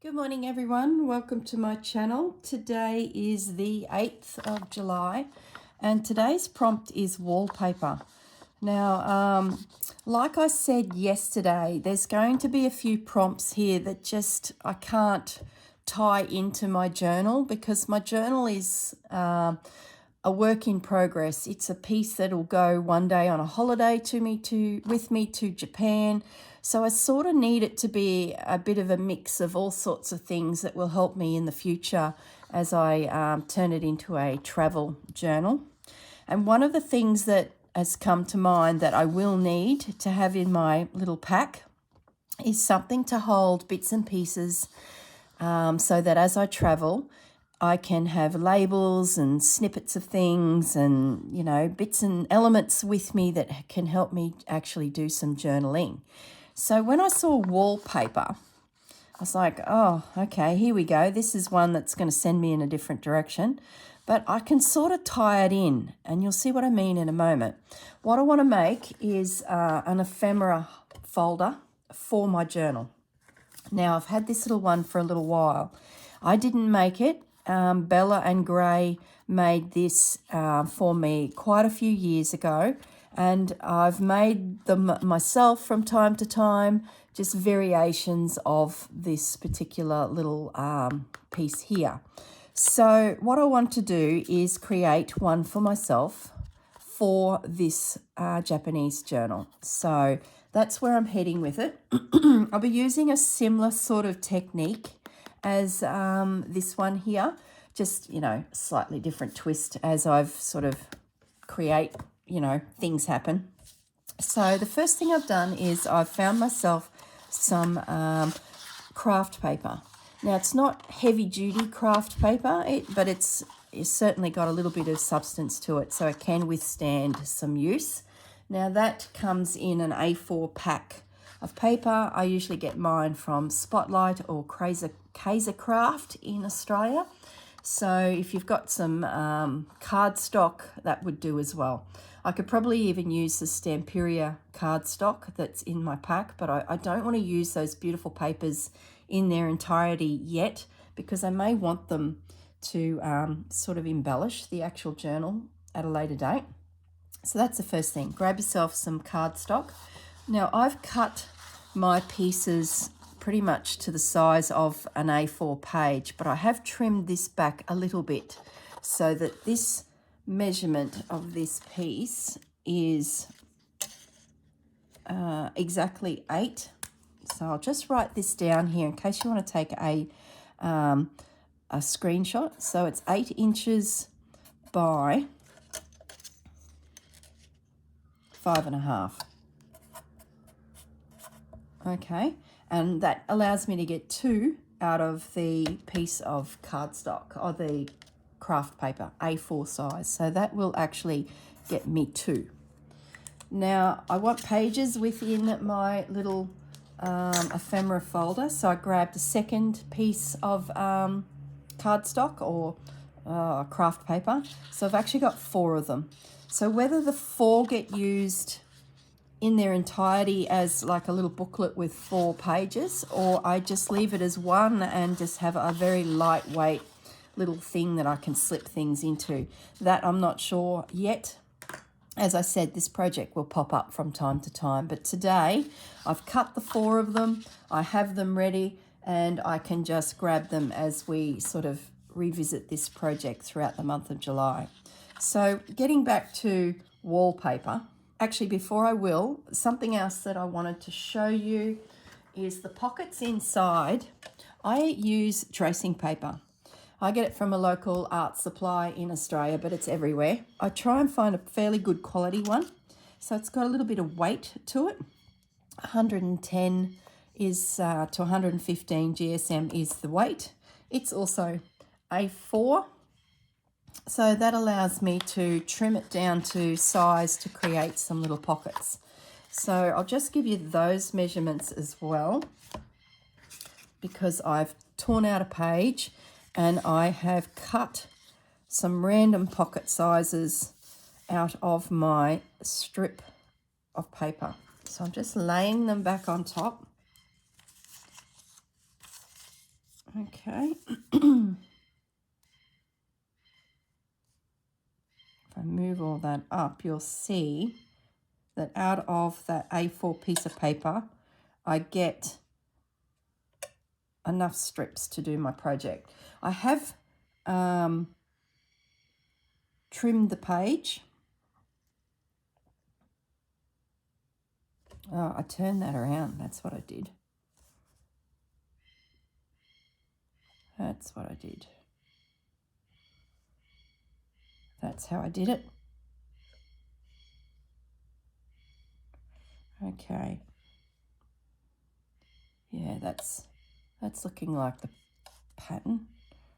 Good morning everyone, welcome to my channel. Today is the 8th of July and today's prompt is wallpaper. Now, like I said yesterday, there's going to be a few prompts here that just I can't tie into my journal because my journal is a work in progress. It's a piece that'll go one day on a holiday with me to Japan. So I sort of need it to be a bit of a mix of all sorts of things that will help me in the future as I turn it into a travel journal. And one of the things that has come to mind that I will need to have in my little pack is something to hold bits and pieces so that as I travel, I can have labels and snippets of things and, you know, bits and elements with me that can help me actually do some journaling. So when I saw wallpaper, I was like, oh, okay, here we go. This is one that's going to send me in a different direction. But I can sort of tie it in, and you'll see what I mean in a moment. What I want to make is an ephemera folder for my journal. Now, I've had this little one for a little while. I didn't make it. Bella and Gray made this for me quite a few years ago, and I've made them myself from time to time, just variations of this particular little piece here. So what I want to do is create one for myself for this Japanese journal. So that's where I'm heading with it. I'll be using a similar sort of technique as this one here, just, you know, slightly different twist as I've sort of create, you know, things happen. So the first thing I've done is I've found myself some craft paper. Now, it's not heavy duty craft paper, but it's certainly got a little bit of substance to it, so it can withstand some use. Now, that comes in an A4 pack of paper. I usually get mine from Spotlight or Kaiser Craft in Australia. So if you've got some cardstock, that would do as well. I could probably even use the Stamperia cardstock that's in my pack, but I don't want to use those beautiful papers in their entirety yet because I may want them to sort of embellish the actual journal at a later date. So that's the first thing. Grab yourself some cardstock. Now, I've cut my pieces pretty much to the size of an A4 page, but I have trimmed this back a little bit so that this measurement of this piece is exactly 8. So I'll just write this down here in case you want to take a screenshot. So it's 8 inches by 5.5. Okay, and that allows me to get 2 out of the piece of cardstock or the craft paper, A4 size. So that will actually get me 2. Now, I want pages within my little ephemera folder, so I grabbed a second piece of cardstock or craft paper. So I've actually got 4 of them. So whether the 4 get used in their entirety as like a little booklet with 4 pages, or I just leave it as one and just have a very lightweight little thing that I can slip things into, that I'm not sure yet. As I said, this project will pop up from time to time, but today I've cut the 4 of them, I have them ready, and I can just grab them as we sort of revisit this project throughout the month of July. So getting back to wallpaper, actually before I will, something else that I wanted to show you is the pockets inside. I use tracing paper. I get it from a local art supply in Australia, but it's everywhere. I try and find a fairly good quality one. So it's got a little bit of weight to it. 110 is to 115 GSM is the weight. It's also A4. So that allows me to trim it down to size to create some little pockets. So I'll just give you those measurements as well, because I've torn out a page and I have cut some random pocket sizes out of my strip of paper. So I'm just laying them back on top. Okay. If I move all that up, you'll see that out of that A4 piece of paper, I get enough strips to do my project. I have trimmed the page. Oh, I turned that around. That's what I did. That's what I did. That's how I did it. Okay. Yeah, that's looking like the pattern.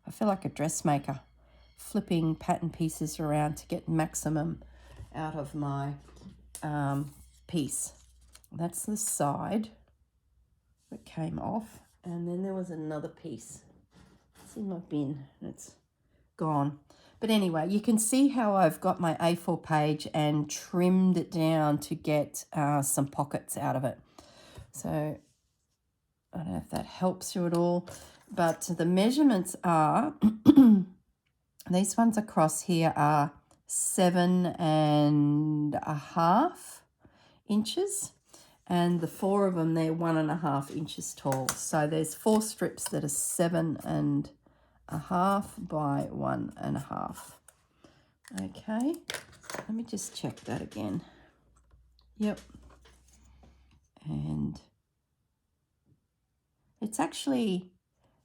I feel like a dressmaker, flipping pattern pieces around to get maximum out of my piece. That's the side that came off, and then there was another piece. It's in my bin and it's gone. But anyway, you can see how I've got my A4 page and trimmed it down to get some pockets out of it. So I don't know if that helps you at all, but the measurements are, these ones across here are 7.5 inches, and the 4 of them, they're 1.5 inches tall. So there's 4 strips that are 7.5 by 1.5. Okay, let me just check that again. Yep. And it's actually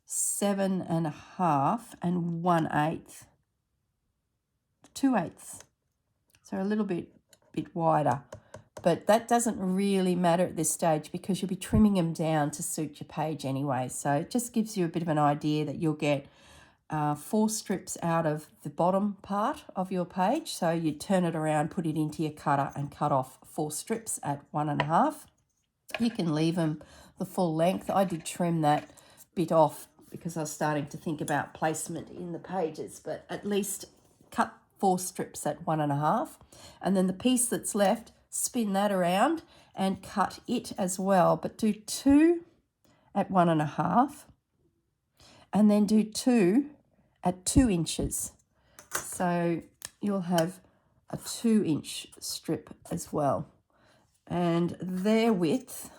7.5 and 1/8, 2/8. So a little bit wider. But that doesn't really matter at this stage because you'll be trimming them down to suit your page anyway. So it just gives you a bit of an idea that you'll get 4 strips out of the bottom part of your page. So you turn it around, put it into your cutter and cut off 4 strips at 1.5. You can leave them the full length. I did trim that bit off because I was starting to think about placement in the pages, but at least cut 4 strips at 1.5. And then the piece that's left, spin that around and cut it as well, but do 2 at 1.5 and then do 2 at 2 inches. So you'll have a 2-inch strip as well. And their width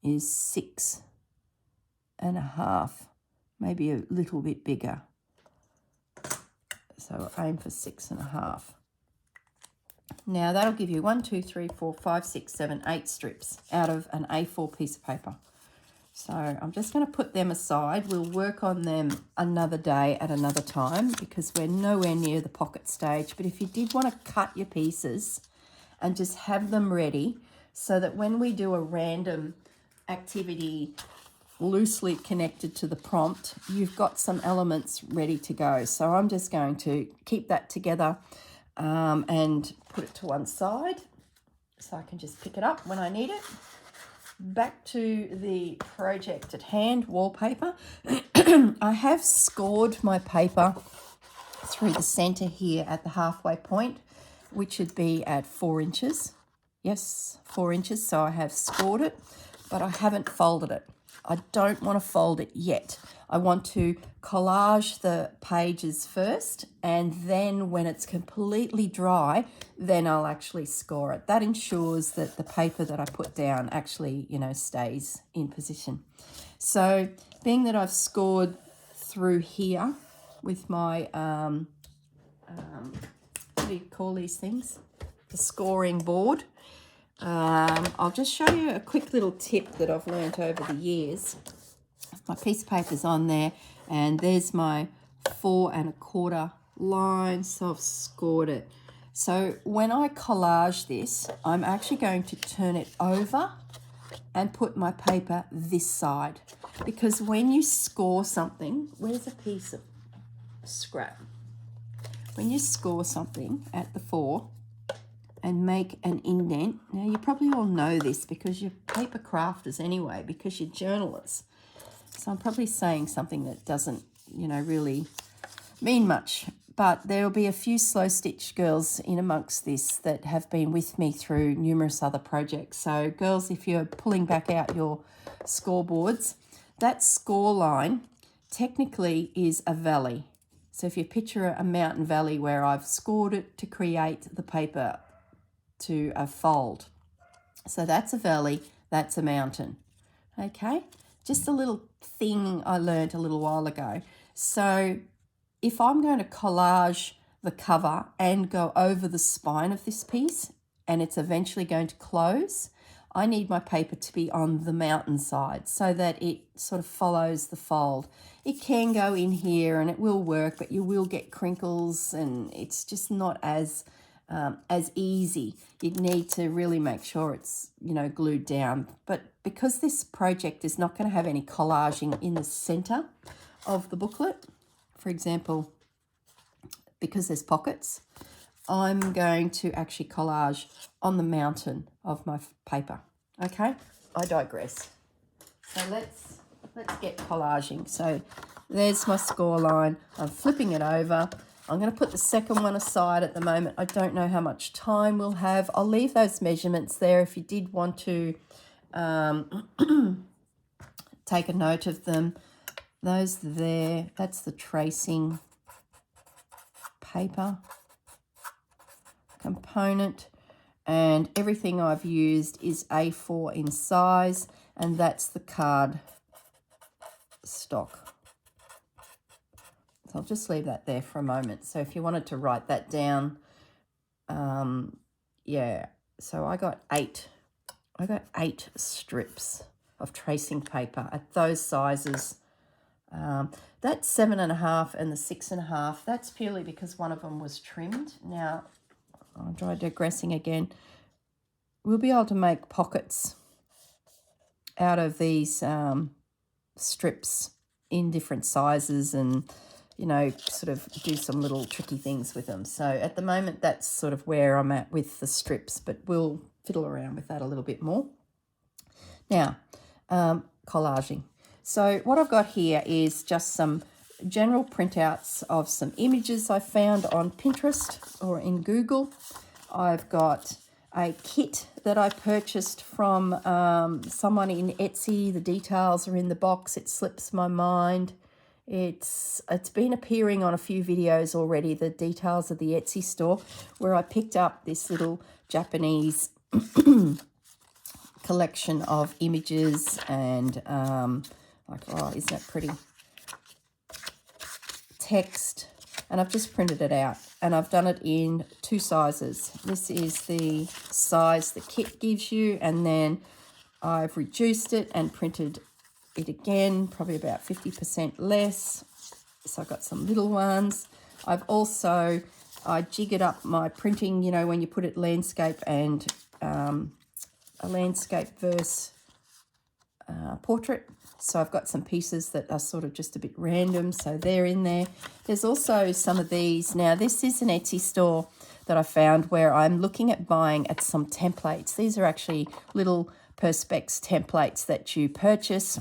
is 6.5, maybe a little bit bigger. So aim for 6.5. Now that'll give you 1, 2, 3, 4, 5, 6, 7, 8 strips out of an A4 piece of paper. So I'm just going to put them aside. We'll work on them another day at another time because we're nowhere near the pocket stage. But if you did want to cut your pieces and just have them ready so that when we do a random activity loosely connected to the prompt, you've got some elements ready to go. So I'm just going to keep that together and put it to one side so I can just pick it up when I need it. Back to the project at hand, wallpaper. I have scored my paper through the center here at the halfway point, which would be at 4 inches. Yes, 4 inches. So I have scored it, but I haven't folded it. I don't want to fold it yet. I want to collage the pages first, and then when it's completely dry, then I'll actually score it. That ensures that the paper that I put down actually, stays in position. So being that I've scored through here with my, what do you call these things? The scoring board. I'll just show you a quick little tip that I've learnt over the years. My piece of paper's on there, and there's my 4 1/4 line, so I've scored it. So when I collage this, I'm actually going to turn it over and put my paper this side, because when you score something, where's a piece of scrap? When you score something at the 4 and make an indent, now you probably all know this because you're paper crafters anyway, because you're journalists. So I'm probably saying something that doesn't, really mean much. But there will be a few slow stitch girls in amongst this that have been with me through numerous other projects. So girls, if you're pulling back out your scoreboards, that score line technically is a valley. So if you picture a mountain valley where I've scored it to create the paper to a fold. So that's a valley, that's a mountain. Okay, just a little thing I learned a little while ago. So if I'm going to collage the cover and go over the spine of this piece and it's eventually going to close, I need my paper to be on the mountain side so that it sort of follows the fold. It can go in here and it will work, but you will get crinkles and it's just not as easy. You need to really make sure it's, you know, glued down. But because this project is not going to have any collaging in the center of the booklet, for example, because there's pockets, I'm going to actually collage on the mountain of my paper. Okay, I digress. So let's get collaging. So there's my score line. I'm flipping it over. I'm going to put the second one aside at the moment. I don't know how much time we'll have. I'll leave those measurements there if you did want to take a note of them. Those there, that's the tracing paper component, and everything I've used is A4 in size, and that's the card stock. So I'll just leave that there for a moment. So if you wanted to write that down, yeah, so I got eight strips of tracing paper at those sizes. That's 7.5 and the 6.5. That's purely because one of them was trimmed. Now, I'll try digressing again. We'll be able to make pockets out of these strips in different sizes and, you know, sort of do some little tricky things with them. So at the moment, that's sort of where I'm at with the strips, but we'll fiddle around with that a little bit more. Now, collaging. So what I've got here is just some general printouts of some images I found on Pinterest or in Google. I've got a kit that I purchased from someone in Etsy. The details are in the box. It slips my mind. It's been appearing on a few videos already, the details of the Etsy store, where I picked up this little Japanese collection of images and like, oh, isn't that pretty? Text, and I've just printed it out, and I've done it in 2 sizes. This is the size the kit gives you, and then I've reduced it and printed it again, probably about 50% less. So I've got some little ones. I've also, I jiggered up my printing, you know, when you put it landscape and a landscape versus portrait. So I've got some pieces that are sort of just a bit random, so they're in there. There's also some of these. Now, this is an Etsy store that I found where I'm looking at buying at some templates. These are actually little Perspex templates that you purchase,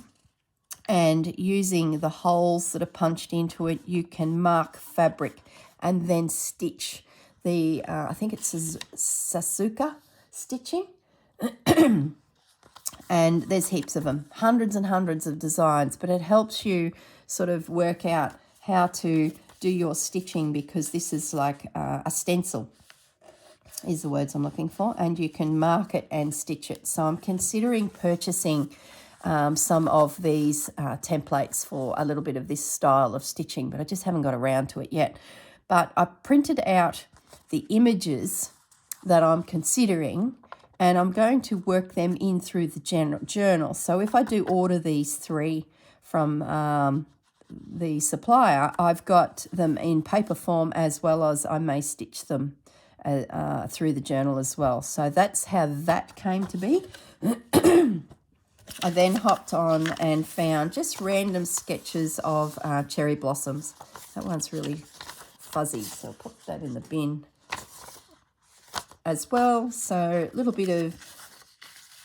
and using the holes that are punched into it, you can mark fabric and then stitch the, I think it's Sasuka stitching. And there's heaps of them, hundreds and hundreds of designs, but it helps you sort of work out how to do your stitching, because this is like a stencil is the words I'm looking for, and you can mark it and stitch it. So I'm considering purchasing some of these templates for a little bit of this style of stitching, but I just haven't got around to it yet. But I printed out the images that I'm considering, and I'm going to work them in through the journal. So if I do order these 3 from the supplier, I've got them in paper form, as well as I may stitch them through the journal as well. So that's how that came to be. I then hopped on and found just random sketches of cherry blossoms. That one's really fuzzy, so I'll put that in the bin as well. So a little bit of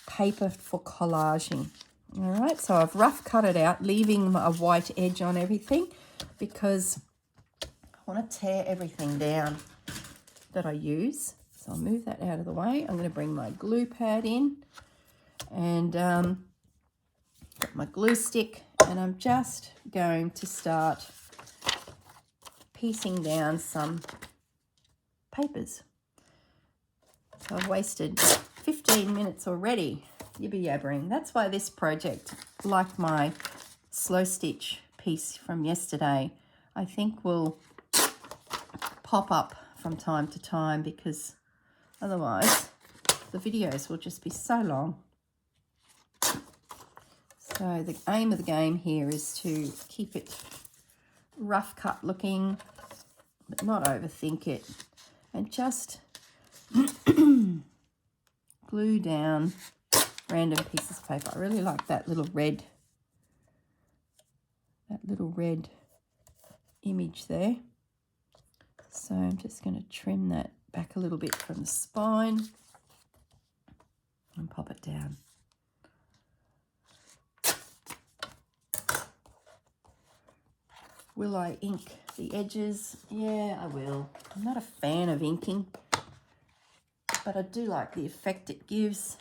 paper for collaging. All right, so I've rough cut it out, leaving a white edge on everything, because I want to tear everything down that I use. So I'll move that out of the way. I'm going to bring my glue pad in, and got my glue stick, and I'm just going to start piecing down some papers. So I've wasted 15 minutes already, yibba yabbering. That's why this project, like my slow stitch piece from yesterday, I think will pop up from time to time, because otherwise the videos will just be so long. So the aim of the game here is to keep it rough cut looking, but not overthink it, and just glue down random pieces of paper. I really like that little red image there. So I'm just going to trim that back a little bit from the spine and pop it down. Will I ink the edges? Yeah, I will. I'm not a fan of inking, but I do like the effect it gives.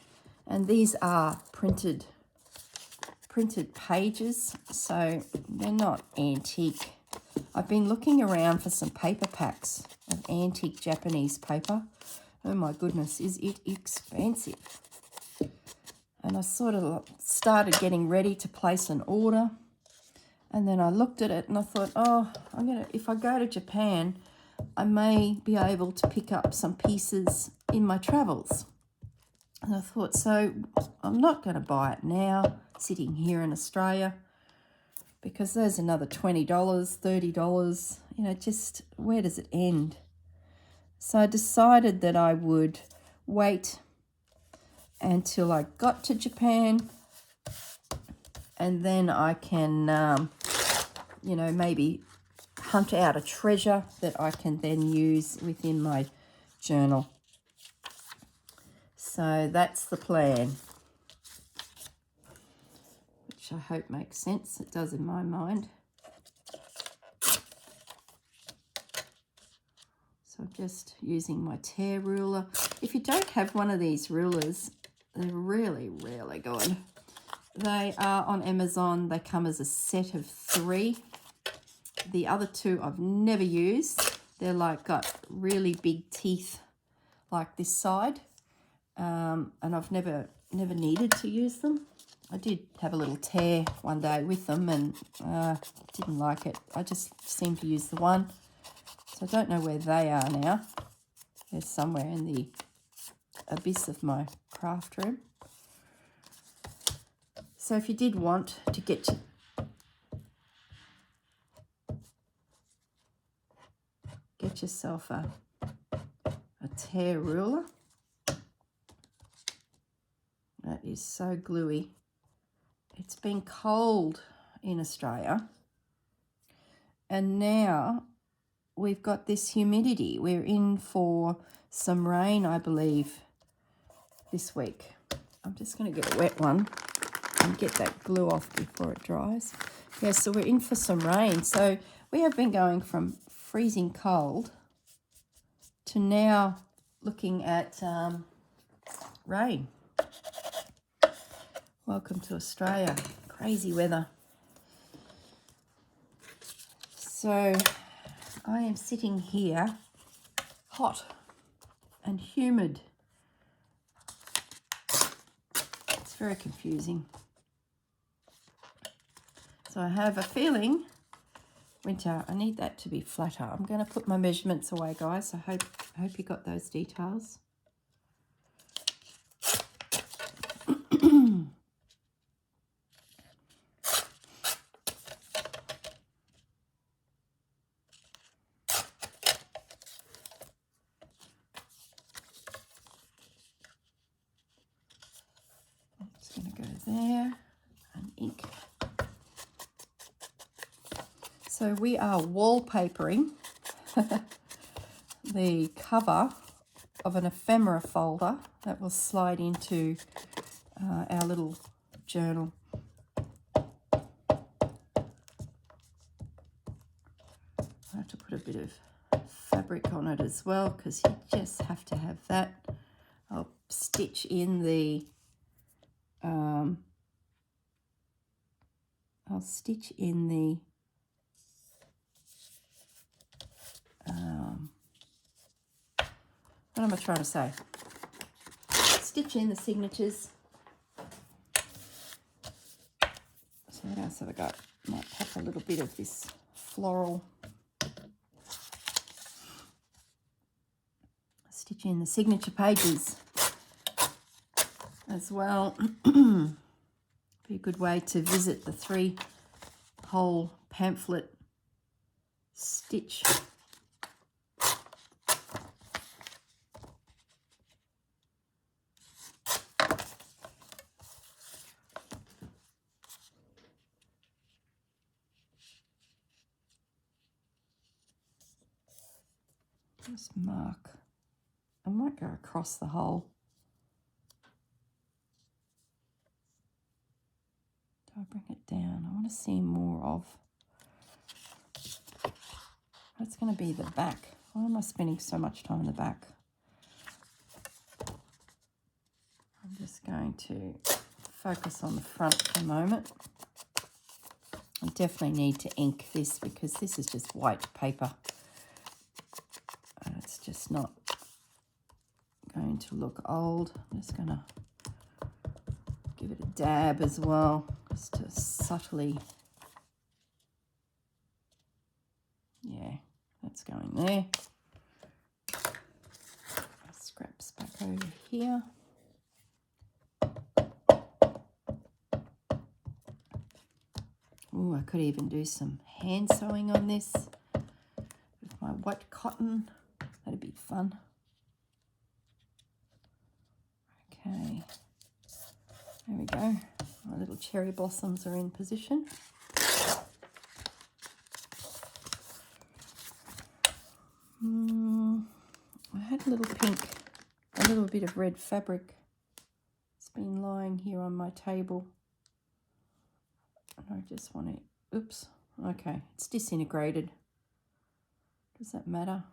And these are printed pages, so they're not antique. I've been looking around for some paper packs of antique Japanese paper. Oh my goodness, is it expensive? And I sort of started getting ready to place an order. And then I looked at it and I thought, oh, if I go to Japan, I may be able to pick up some pieces in my travels. And I thought, so I'm not going to buy it now, sitting here in Australia, because there's another $20, $30, just where does it end? So I decided that I would wait until I got to Japan, and then I can, maybe hunt out a treasure that I can then use within my journal. So that's the plan, which I hope makes sense. It does in my mind. So I'm just using my tear ruler. If you don't have one of these rulers, they're really, really good. They are on Amazon. They come as a set of 3. The other 2 I've never used. They're like got really big teeth like this side. And I've never needed to use them. I did have a little tear one day with them and didn't like it. I just seem to use the one. So I don't know where they are now. They're somewhere in the abyss of my craft room. So if you did want to get yourself a tear ruler, that is so gluey. It's been cold in Australia, and now we've got this humidity. We're in for some rain, I believe, this week. I'm just going to get a wet one and get that glue off before it dries. Yeah, so we're in for some rain. So we have been going from freezing cold to now looking at rain. Welcome to Australia. Crazy weather. So I am sitting here, hot and humid. It's very confusing. So I have a feeling winter. I need that to be flatter. I'm going to put my measurements away, guys. I hope you got those details. It's going to go there and ink. So we are wallpapering the cover of an ephemera folder that will slide into our little journal. I have to put a bit of fabric on it as well, because you just have to have that. I'll stitch in the I'll stitch in the what am I trying to say? Stitch in the signatures. So what else have I got? Might pop a little bit of this floral. Stitch in the signature pages as well. Be a good way to visit the 3-hole pamphlet stitch. Just mark. I might go across the hole. Do I bring it down? I want to see more of. That's going to be the back. Why am I spending so much time in the back? I'm just going to focus on the front for a moment. I definitely need to ink this because this is just white paper. It's just not going to look old. I'm just going to give it a dab as well, just to subtly, yeah, that's going there. Scraps back over here. Oh, I could even do some hand sewing on this with my white cotton. That'd be fun. Okay, there we go. My little cherry blossoms are in position. I had a little pink, a little bit of red fabric. It's been lying here on my table. And I just want to, oops, okay, it's disintegrated. Does that matter?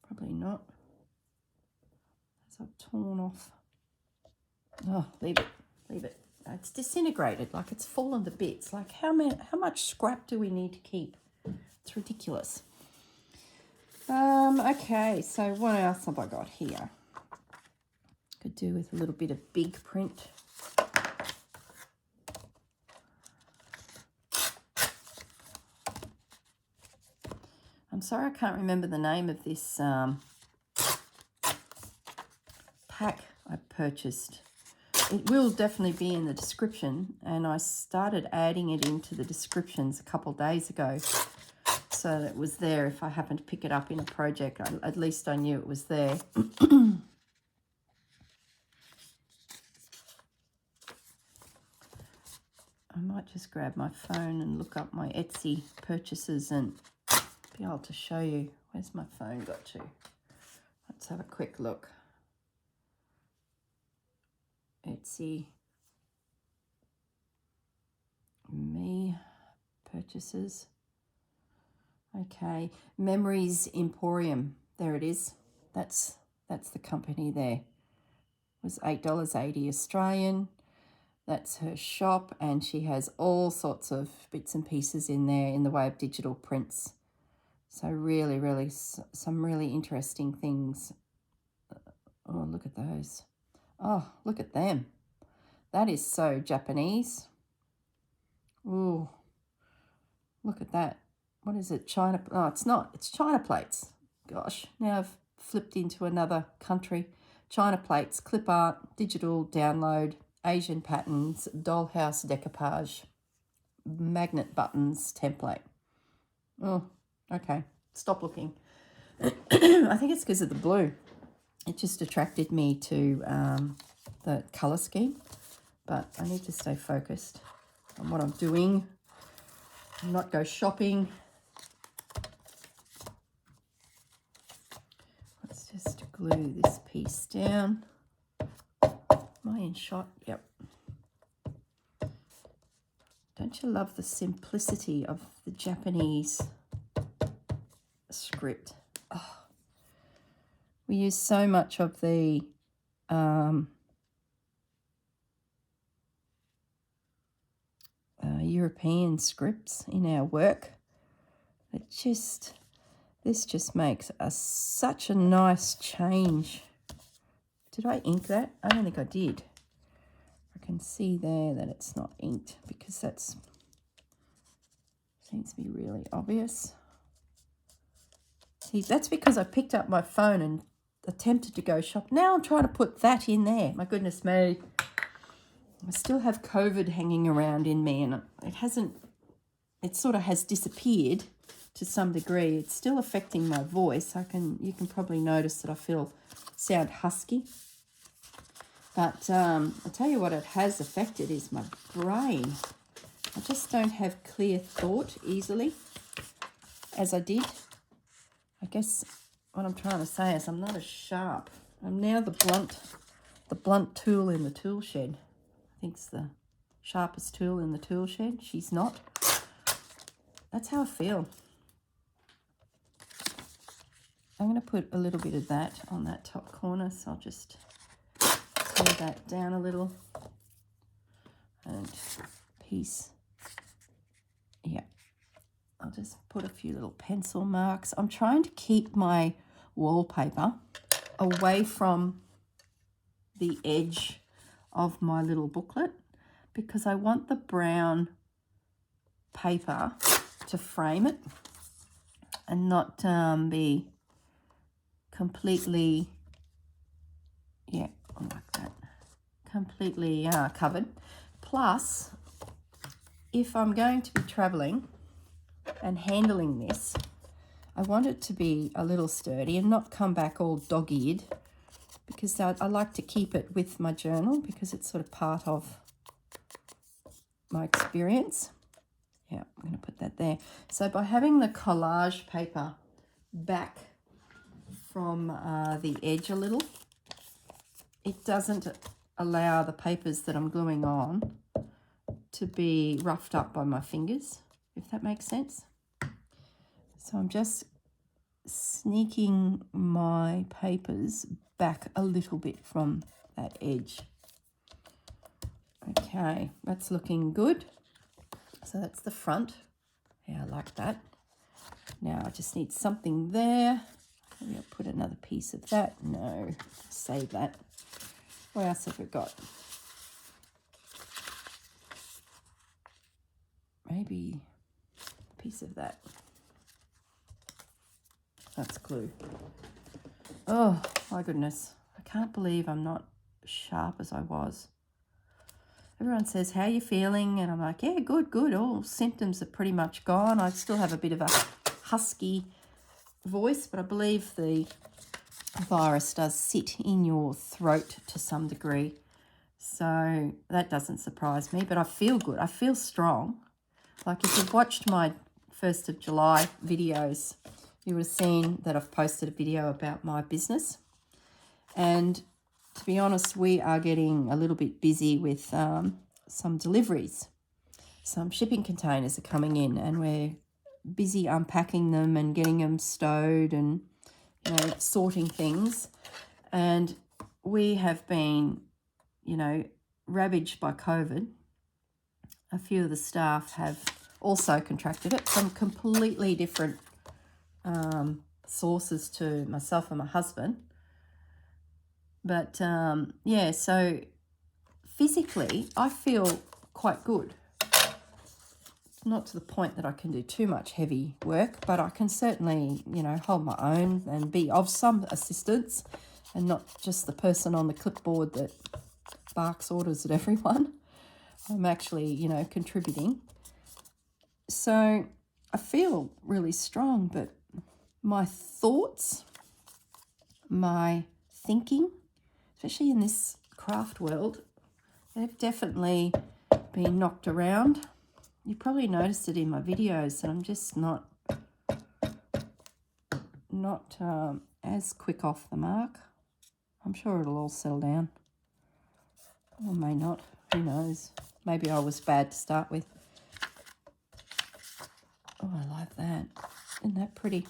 Probably not. As I've torn off. Oh, leave it, leave it. It's disintegrated, like it's fallen to bits. Like how much scrap do we need to keep? It's ridiculous. Okay, so what else have I got here? Could do with a little bit of big print. I'm sorry I can't remember the name of this pack I purchased. It will definitely be in the description, and I started adding it into the descriptions a couple of days ago so that it was there if I happened to pick it up in a project. At least I knew it was there. I might just grab my phone and look up my Etsy purchases and be able to show you. Where's my phone got to? Let's have a quick look. Etsy me purchases. Okay, Memories Emporium. There it is. That's the company there. It was $8.80 Australian. That's her shop, and she has all sorts of bits and pieces in there in the way of digital prints. So really, really, some really interesting things. Oh, look at those. Oh, look at them. That is so Japanese. Ooh, look at that. What is it? China? Oh, it's not. It's China plates. Gosh, now I've flipped into another country. China plates, clip art, digital download, Asian patterns, dollhouse decoupage, magnet buttons, template. Oh, okay. Stop looking. I think it's because of the blue. It just attracted me to the colour scheme, but I need to stay focused on what I'm doing and not go shopping. Let's just glue this piece down. Am I in shot? Yep. Don't you love the simplicity of the Japanese script? Oh, we use so much of the European scripts in our work. This just makes such a nice change. Did I ink that? I don't think I did. I can see there that it's not inked because that seems to be really obvious. See, that's because I picked up my phone and attempted to go shop. Now I'm trying to put that in there. My goodness me. I still have COVID hanging around in me, and it sort of has disappeared to some degree. It's still affecting my voice. You can probably notice that I sound husky. But I'll tell you what it has affected is my brain. I just don't have clear thought easily as I did. I guess what I'm trying to say is I'm not as sharp. I'm now the blunt tool in the tool shed. I think it's the sharpest tool in the tool shed. She's not. That's how I feel. I'm going to put a little bit of that on that top corner, so I'll just tear that down a little. And piece. Yeah. I'll just put a few little pencil marks. I'm trying to keep my wallpaper away from the edge of my little booklet because I want the brown paper to frame it and not be completely, yeah, like that, completely covered. Plus, if I'm going to be traveling and handling this, I want it to be a little sturdy and not come back all dog-eared, because I like to keep it with my journal because it's sort of part of my experience. Yeah, I'm going to put that there. So by having the collage paper back from the edge a little, it doesn't allow the papers that I'm gluing on to be roughed up by my fingers, if that makes sense. So I'm just sneaking my papers back a little bit from that edge. Okay, that's looking good. So that's the front. Yeah, I like that. Now I just need something there. Maybe I'll put another piece of that. No, save that. What else have we got? Maybe a piece of that. That's glue. Oh, my goodness. I can't believe I'm not as sharp as I was. Everyone says, how are you feeling? And I'm like, yeah, good, good. All symptoms are pretty much gone. I still have a bit of a husky voice, but I believe the virus does sit in your throat to some degree. So that doesn't surprise me, but I feel good. I feel strong. Like if you've watched my 1st of July videos, you would have seen that I've posted a video about my business. And to be honest, we are getting a little bit busy with some deliveries. Some shipping containers are coming in and we're busy unpacking them and getting them stowed and, you know, sorting things. And we have been, you know, ravaged by COVID. A few of the staff have also contracted it from completely different sources to myself and my husband. But yeah, so physically I feel quite good. Not to the point that I can do too much heavy work, but I can certainly, you know, hold my own and be of some assistance and not just the person on the clipboard that barks orders at everyone. I'm actually, you know, contributing. So I feel really strong, but my thoughts, my thinking, especially in this craft world, they've definitely been knocked around. You probably noticed it in my videos that I'm just not as quick off the mark. I'm sure it'll all settle down. Or may not. Who knows? Maybe I was bad to start with. Oh, I like that. Isn't that pretty?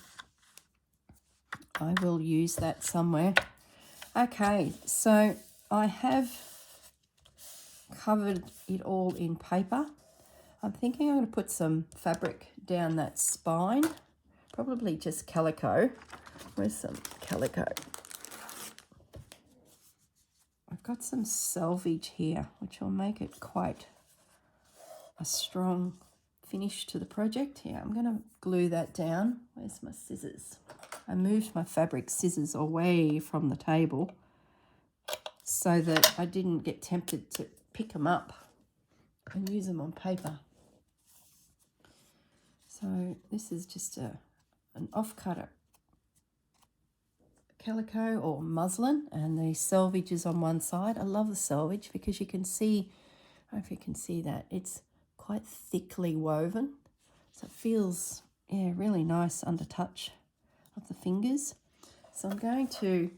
I will use that somewhere. Okay, so I have covered it all in paper. I'm thinking I'm going to put some fabric down that spine, probably just calico. Where's some calico? I've got some selvage here, which will make it quite a strong finish to the project. Here, I'm going to glue that down. Where's my scissors? I moved my fabric scissors away from the table so that I didn't get tempted to pick them up and use them on paper. So this is just an off-cut calico or muslin, and the selvage is on one side. I love the selvage because you can see, I don't know if you can see that, it's quite thickly woven. So it feels, yeah, really nice under touch of the fingers. So I'm going to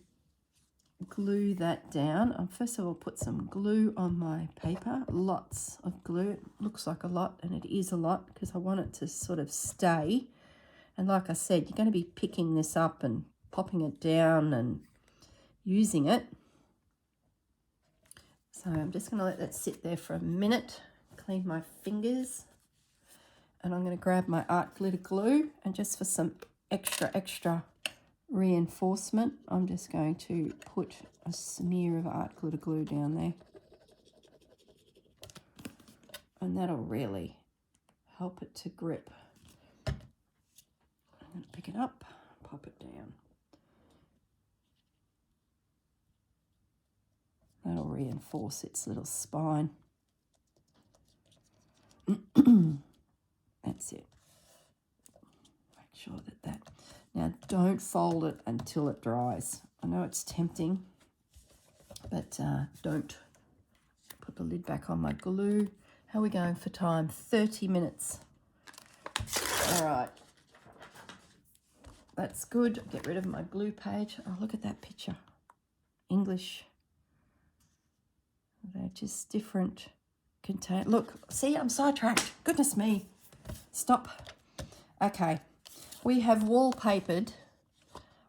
glue that down. First of all, put some glue on my paper, lots of glue. It looks like a lot, and it is a lot because I want it to sort of stay. And like I said, you're going to be picking this up and popping it down and using it. So I'm just going to let that sit there for a minute, clean my fingers, and I'm going to grab my art glitter glue, and just for some extra reinforcement, I'm just going to put a smear of art glitter glue down there, and that'll really help it to grip. I'm going to pick it up, pop it down. That'll reinforce its little spine. That's it. Make sure that. Now, don't fold it until it dries. I know it's tempting, but don't. Put the lid back on my glue. How are we going for time? 30 minutes. All right. That's good. Get rid of my glue page. Oh, look at that picture. English. They're just different contain. Look, see, I'm sidetracked. Goodness me. Stop. Okay. We have wallpapered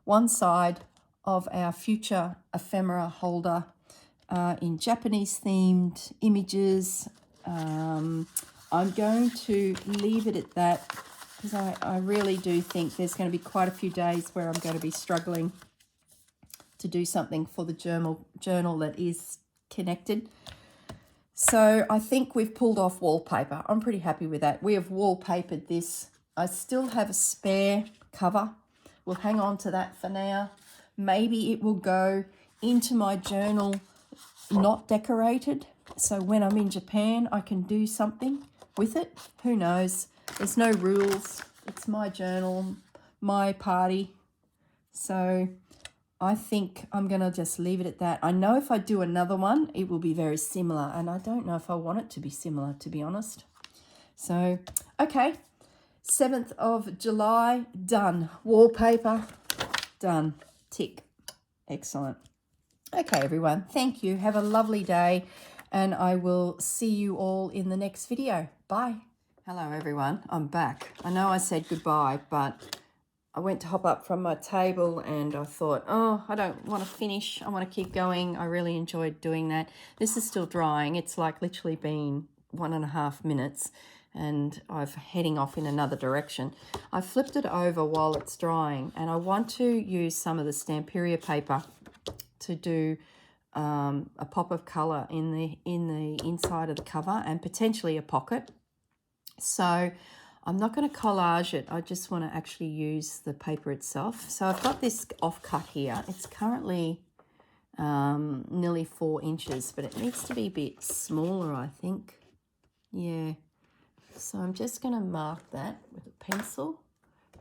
one side of our future ephemera holder in Japanese themed images. I'm going to leave it at that because I really do think there's going to be quite a few days where I'm going to be struggling to do something for the journal that is connected. So I think we've pulled off wallpaper. I'm pretty happy with that. We have wallpapered this. I still have a spare cover. We'll hang on to that for now. Maybe it will go into my journal not decorated. So when I'm in Japan, I can do something with it. Who knows? There's no rules. It's my journal, my party. So I think I'm going to just leave it at that. I know if I do another one, it will be very similar. And I don't know if I want it to be similar, to be honest. So, okay. 7th of July, done. Wallpaper, done. Tick. Excellent. Okay, everyone. Thank you. Have a lovely day. And I will see you all in the next video. Bye. Hello, everyone. I'm back. I know I said goodbye, but I went to hop up from my table and I thought, oh, I don't want to finish. I want to keep going. I really enjoyed doing that. This is still drying. It's like literally been 1.5 minutes and I'm heading off in another direction. I flipped it over while it's drying, and I want to use some of the Stamperia paper to do a pop of colour in the inside of the cover and potentially a pocket. So I'm not going to collage it. I just want to actually use the paper itself. So I've got this offcut here. It's currently nearly 4 inches, but it needs to be a bit smaller, I think. Yeah. So I'm just going to mark that with a pencil.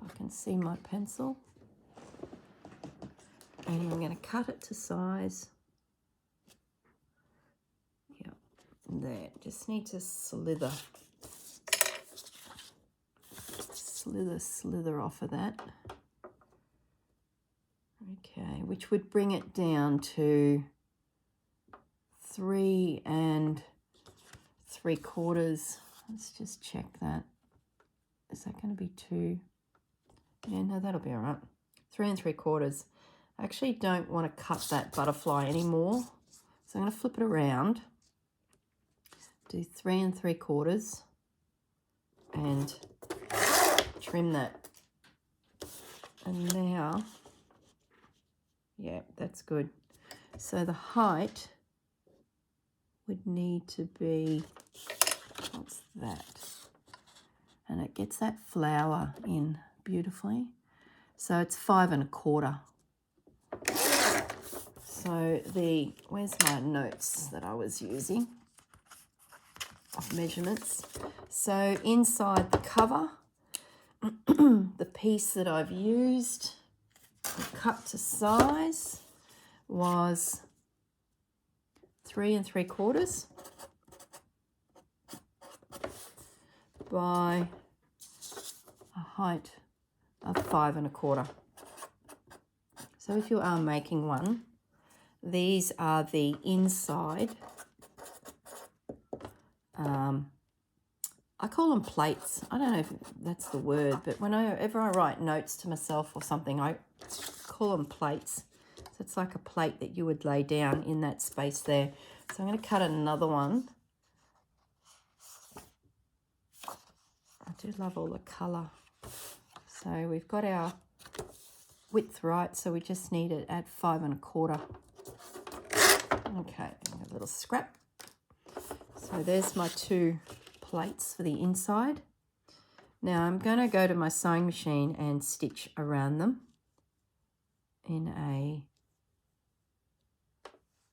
I can see my pencil. And I'm going to cut it to size. Yep, there. Just need to slither off of that. Okay, which would bring it down to 3 3/4. Let's just check that. Is that going to be 2? Yeah, no, that'll be all right. 3 3/4. I actually don't want to cut that butterfly anymore. So I'm going to flip it around. Do 3 3/4. and trim that. And now, yeah, that's good. So the height would need to be, what's that? And it gets that flower in beautifully. So it's 5 1/4. So where's my notes that I was using of measurements? So inside the cover, the piece that I've used, cut to size, was 3 3/4 by a height of 5 1/4. So if you are making one, these are the inside. I call them plates. I don't know if that's the word, but whenever I write notes to myself or something, I call them plates. So it's like a plate that you would lay down in that space there. So I'm going to cut another one. I do love all the colour. So we've got our width right, so we just need it at 5 1/4. Okay, a little scrap. So there's my 2 plates for the inside. Now I'm going to go to my sewing machine and stitch around them in a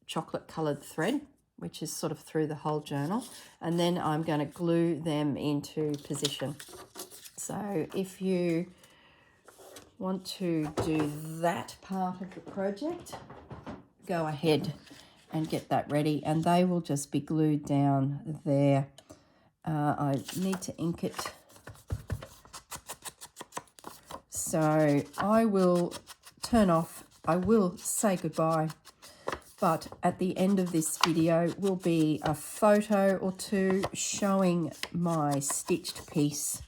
chocolate coloured thread, which is sort of through the whole journal, and then I'm going to glue them into position. So if you want to do that part of the project, go ahead and get that ready, and they will just be glued down there. I need to ink it, so I will turn off. I will say goodbye, but at the end of this video will be a photo or two showing my stitched piece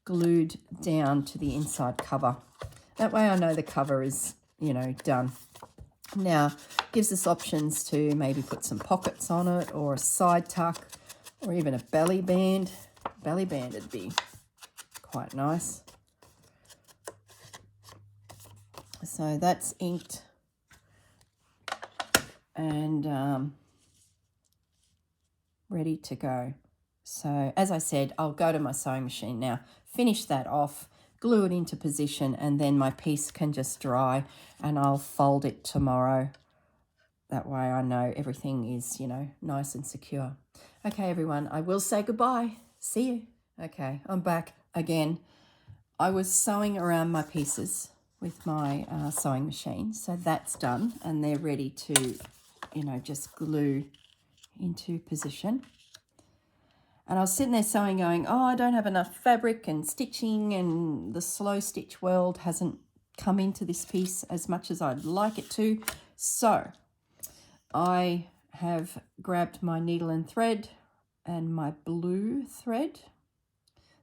glued down to the inside cover. That way I know the cover is, done. Now, gives us options to maybe put some pockets on it, or a side tuck, or even a belly band. Belly band would be quite nice. So that's inked and ready to go. So as I said, I'll go to my sewing machine now, finish that off, glue it into position, and then my piece can just dry, and I'll fold it tomorrow. That way I know everything is, nice and secure. Okay, everyone, I will say goodbye. See you. Okay, I'm back again. I was sewing around my pieces with my sewing machine, so that's done, and they're ready to, just glue into position. And I was sitting there sewing going, oh, I don't have enough fabric and stitching, and the slow stitch world hasn't come into this piece as much as I'd like it to. So I have grabbed my needle and thread and my blue thread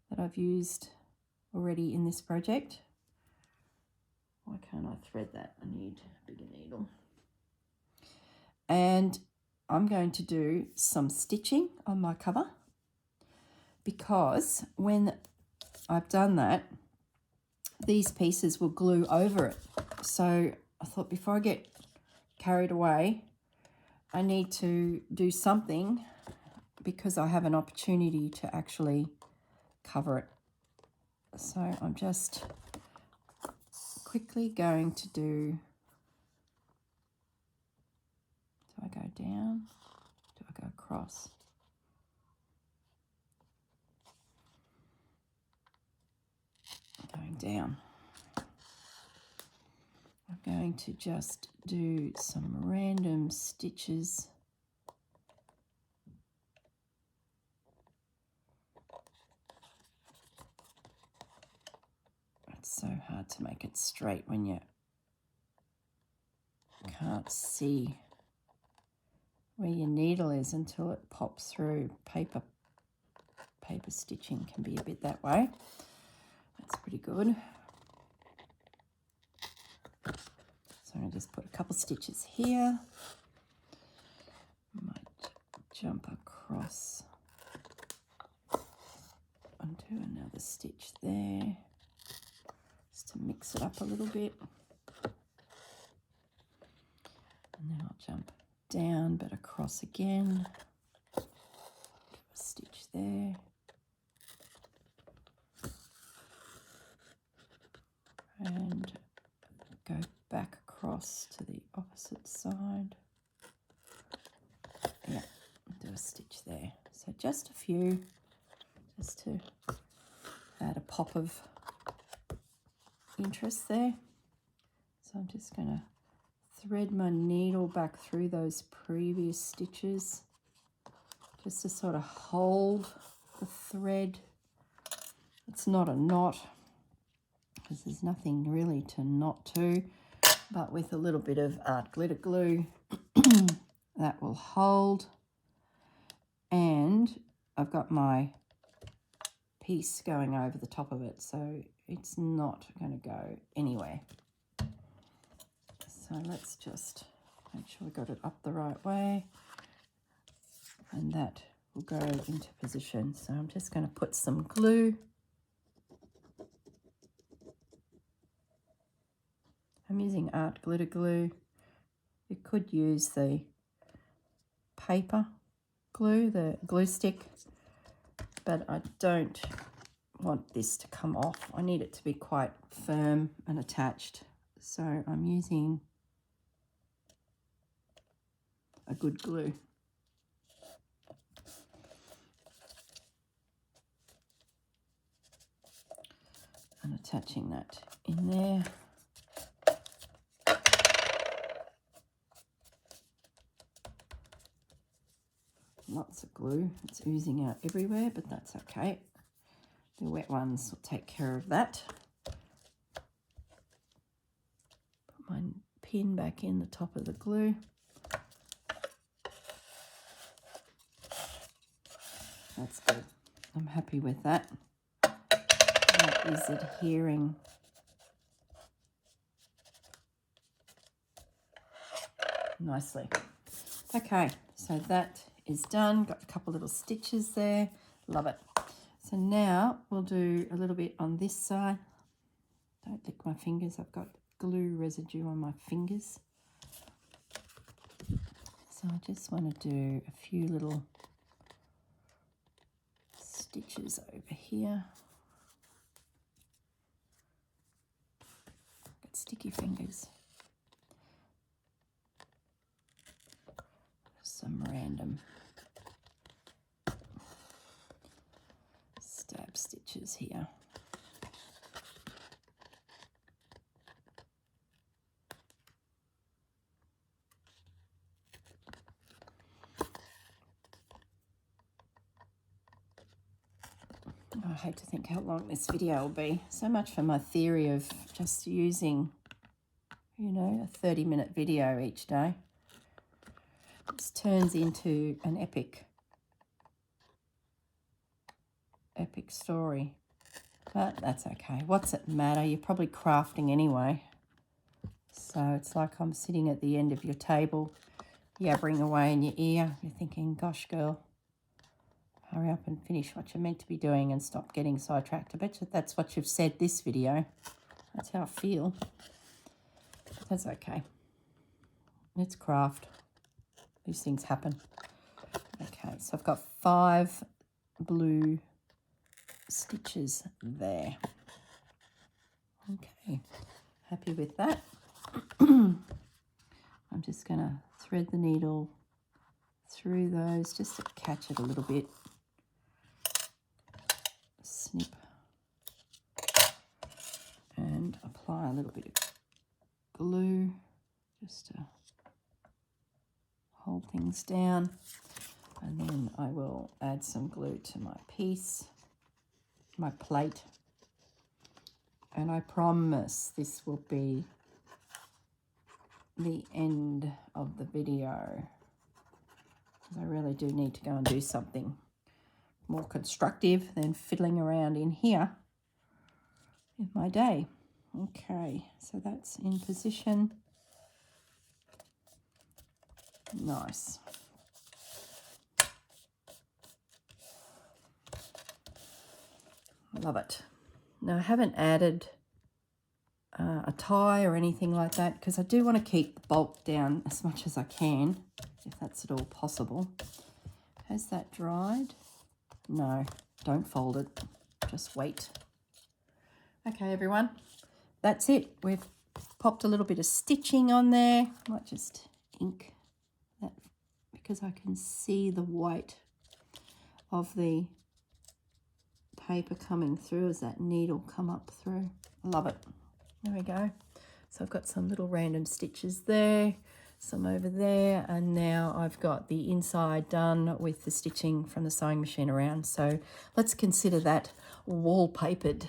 that I've used already in this project. Why can't I thread that? I need a bigger needle. And I'm going to do some stitching on my cover, because when I've done that, these pieces will glue over it. So I thought, before I get carried away, I need to do something, because I have an opportunity to actually cover it. So I'm just quickly going to do I go down? Do I go across? Going down. I'm going to just do some random stitches. It's so hard to make it straight when you can't see where your needle is until it pops through. Paper stitching can be a bit that way. That's pretty good. So I'm going to just put a couple stitches here. Might jump across undo another stitch there, just to mix it up a little bit. And then I'll jump down but across again, do a stitch there, and go back across to the opposite side. Yeah, do a stitch there. So just a few, just to add a pop of interest there. So I'm just going to thread my needle back through those previous stitches just to sort of hold the thread. It's not a knot because there's nothing really to knot to, but with a little bit of art glitter glue that will hold. And I've got my piece going over the top of it, so it's not going to go anywhere. So let's just make sure we got it up the right way, and that will go into position. So I'm just going to put some glue. I'm using art glitter glue. You could use the paper glue, the glue stick, but I don't want this to come off. I need it to be quite firm and attached. So I'm using a good glue. And attaching that in there. Lots of glue. It's oozing out everywhere, but that's okay. The wet ones will take care of that. Put my pin back in the top of the glue. That's good. I'm happy with that. That is adhering nicely. Okay, so that is done. Got a couple little stitches there. Love it. So now we'll do a little bit on this side. Don't lick my fingers. I've got glue residue on my fingers. So I just want to do a few little stitches over here. Got sticky fingers. Some random stab stitches here. I hate to think how long this video will be. So much for my theory of just using, you know, a 30-minute video each day. This turns into an epic story, but that's okay. What's it matter? You're probably crafting anyway. So it's like I'm sitting at the end of your table, yabbering away in your ear. You're thinking, gosh, girl, hurry up and finish what you're meant to be doing and stop getting sidetracked. I bet you that's what you've said this video. That's how I feel. That's okay. It's craft. These things happen. Okay, so I've got 5 blue stitches there. Okay, happy with that. I'm just going to thread the needle through those just to catch it a little bit. Snip and apply a little bit of glue just to hold things down, and then I will add some glue to my piece, my plate, and I promise this will be the end of the video. I really do need to go and do something more constructive than fiddling around in here in my day. Okay, so that's in position. Nice. Love it. Now, I haven't added a tie or anything like that because I do want to keep the bulk down as much as I can, if that's at all possible. Has that dried? No, don't fold it. Just wait. Okay, everyone, that's it. We've popped a little bit of stitching on there. I might just ink that because I can see the white of the paper coming through as that needle come up through. I love it. There we go. So I've got some little random stitches there, some over there, and now I've got the inside done with the stitching from the sewing machine around. So let's consider that wallpapered.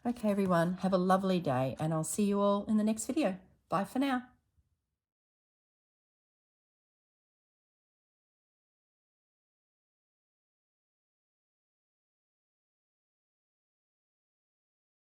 Okay, everyone, have a lovely day, and I'll see you all in the next video. Bye for now.